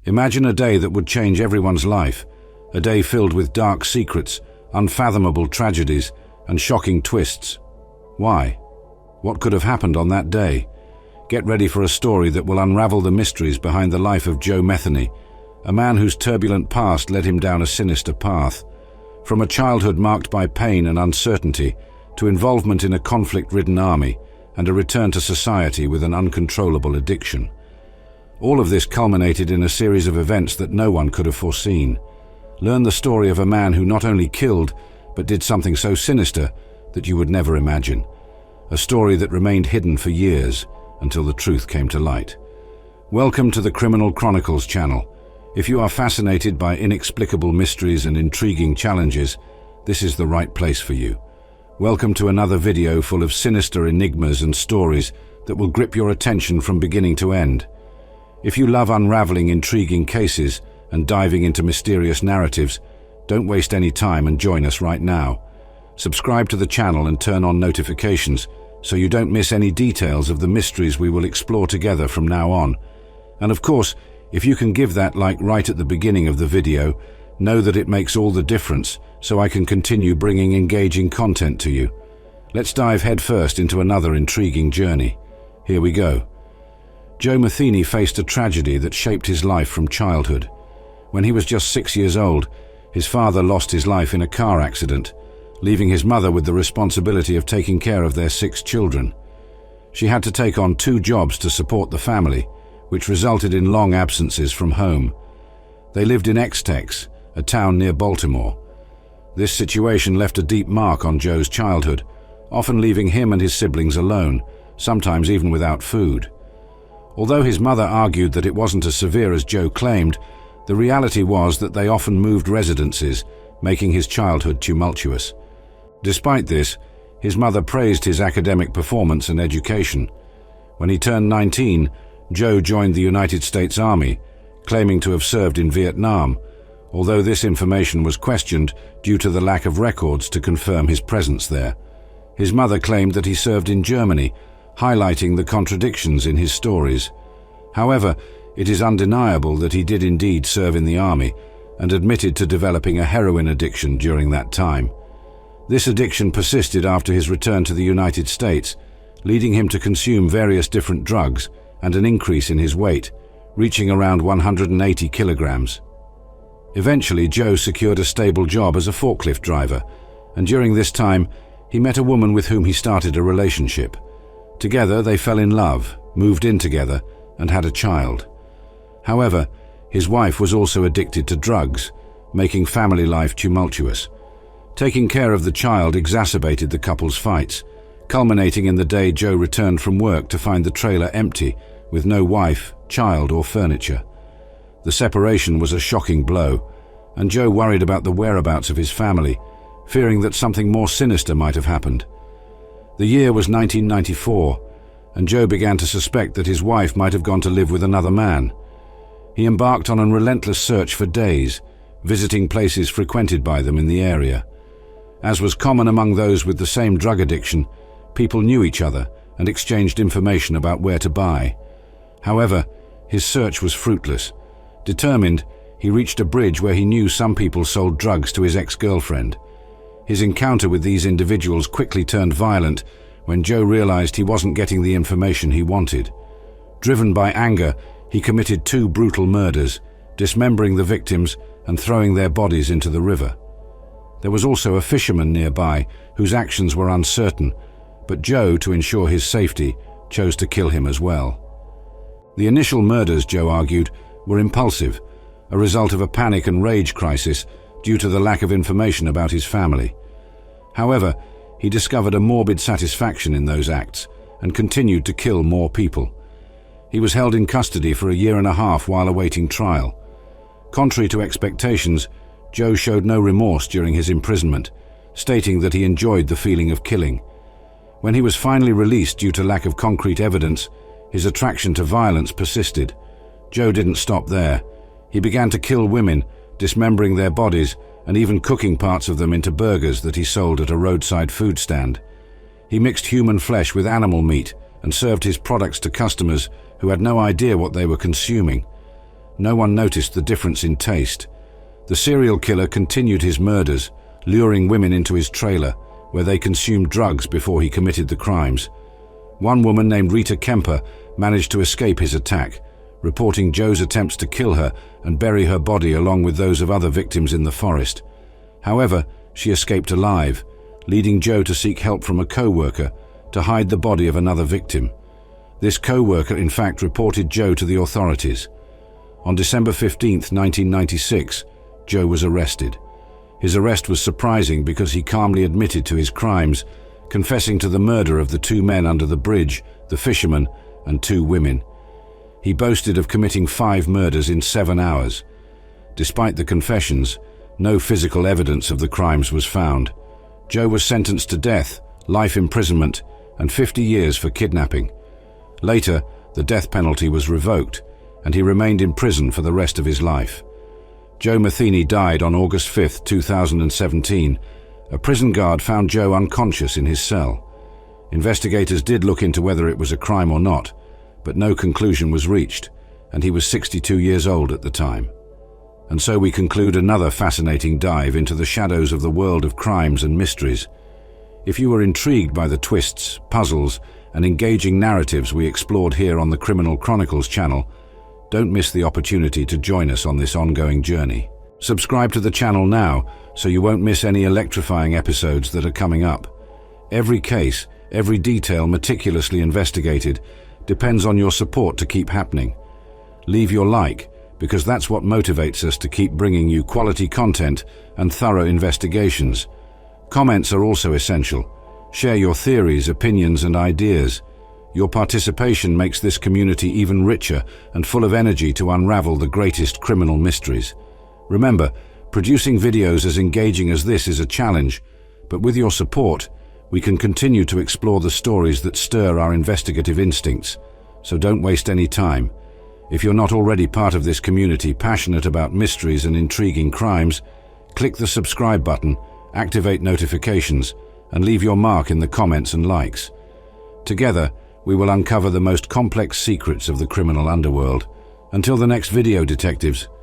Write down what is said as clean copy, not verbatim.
Imagine a day that would change everyone's life, a day filled with dark secrets, unfathomable tragedies, and shocking twists. Why? What could have happened on that day? Get ready for a story that will unravel the mysteries behind the life of Joe Metheny, a man whose turbulent past led him down a sinister path. From a childhood marked by pain and uncertainty, to involvement in a conflict-ridden army, and a return to society with an uncontrollable addiction. All of this culminated in a series of events that no one could have foreseen. Learn the story of a man who not only killed, but did something so sinister that you would never imagine. A story that remained hidden for years until the truth came to light. Welcome to the Criminal Chronicles channel. If you are fascinated by inexplicable mysteries and intriguing challenges, this is the right place for you. Welcome to another video full of sinister enigmas and stories that will grip your attention from beginning to end. If you love unraveling intriguing cases and diving into mysterious narratives, don't waste any time and join us right now. Subscribe to the channel and turn on notifications so you don't miss any details of the mysteries we will explore together from now on. And of course, if you can give that like right at the beginning of the video, know that it makes all the difference so I can continue bringing engaging content to you. Let's dive headfirst into another intriguing journey. Here we go. Joe Metheny faced a tragedy that shaped his life from childhood. When he was just 6 years old, his father lost his life in a car accident, leaving his mother with the responsibility of taking care of their 6 children. She had to take on 2 jobs to support the family, which resulted in long absences from home. They lived in X-Tex, a town near Baltimore. This situation left a deep mark on Joe's childhood, often leaving him and his siblings alone, sometimes even without food. Although his mother argued that it wasn't as severe as Joe claimed, the reality was that they often moved residences, making his childhood tumultuous. Despite this, his mother praised his academic performance and education. When he turned 19, Joe joined the United States Army, claiming to have served in Vietnam, although this information was questioned due to the lack of records to confirm his presence there. His mother claimed that he served in Germany, highlighting the contradictions in his stories. However, it is undeniable that he did indeed serve in the army and admitted to developing a heroin addiction during that time. This addiction persisted after his return to the United States, leading him to consume various different drugs and an increase in his weight, reaching around 180 kilograms. Eventually, Joe secured a stable job as a forklift driver, and during this time, he met a woman with whom he started a relationship. Together, they fell in love, moved in together, and had a child. However, his wife was also addicted to drugs, making family life tumultuous. Taking care of the child exacerbated the couple's fights, culminating in the day Joe returned from work to find the trailer empty, with no wife, child, or furniture. The separation was a shocking blow, and Joe worried about the whereabouts of his family, fearing that something more sinister might have happened. The year was 1994, and Joe began to suspect that his wife might have gone to live with another man. He embarked on a relentless search for days, visiting places frequented by them in the area. As was common among those with the same drug addiction, people knew each other and exchanged information about where to buy. However, his search was fruitless. Determined, he reached a bridge where he knew some people sold drugs to his ex-girlfriend. His encounter with these individuals quickly turned violent when Joe realized he wasn't getting the information he wanted. Driven by anger, he committed 2 brutal murders, dismembering the victims and throwing their bodies into the river. There was also a fisherman nearby whose actions were uncertain, but Joe, to ensure his safety, chose to kill him as well. The initial murders, Joe argued, were impulsive, a result of a panic and rage crisis due to the lack of information about his family. However, he discovered a morbid satisfaction in those acts and continued to kill more people. He was held in custody for a year and a half while awaiting trial. Contrary to expectations, Joe showed no remorse during his imprisonment, stating that he enjoyed the feeling of killing. When he was finally released due to lack of concrete evidence, his attraction to violence persisted. Joe didn't stop there. He began to kill women, dismembering their bodies and even cooking parts of them into burgers that he sold at a roadside food stand. He mixed human flesh with animal meat and served his products to customers who had no idea what they were consuming. No one noticed the difference in taste. The serial killer continued his murders, luring women into his trailer, where they consumed drugs before he committed the crimes. One woman named Rita Kemper managed to escape his attack, reporting Joe's attempts to kill her and bury her body along with those of other victims in the forest. However, she escaped alive, leading Joe to seek help from a co-worker to hide the body of another victim. This co-worker in fact reported Joe to the authorities. On December 15, 1996, Joe was arrested. His arrest was surprising because he calmly admitted to his crimes, confessing to the murder of the two men under the bridge, the fisherman, and two women. He boasted of committing 5 murders in 7 hours. Despite the confessions, no physical evidence of the crimes was found. Joe was sentenced to death, life imprisonment, and 50 years for kidnapping. Later, the death penalty was revoked, and he remained in prison for the rest of his life. Joe Metheny died on August 5, 2017. A prison guard found Joe unconscious in his cell. Investigators did look into whether it was a crime or not, but no conclusion was reached, and he was 62 years old at the time. And so we conclude another fascinating dive into the shadows of the world of crimes and mysteries. If you were intrigued by the twists, puzzles, and engaging narratives we explored here on the Criminal Chronicles channel, don't miss the opportunity to join us on this ongoing journey. Subscribe to the channel now so you won't miss any electrifying episodes that are coming up. Every case, every detail meticulously investigated depends on your support to keep happening. Leave your like, because that's what motivates us to keep bringing you quality content and thorough investigations. Comments are also essential. Share your theories, opinions, and ideas. Your participation makes this community even richer and full of energy to unravel the greatest criminal mysteries. Remember, producing videos as engaging as this is a challenge, but with your support, we can continue to explore the stories that stir our investigative instincts. So don't waste any time. If you're not already part of this community passionate about mysteries and intriguing crimes, click the subscribe button, activate notifications, and leave your mark in the comments and likes. Together, we will uncover the most complex secrets of the criminal underworld. Until the next video, detectives,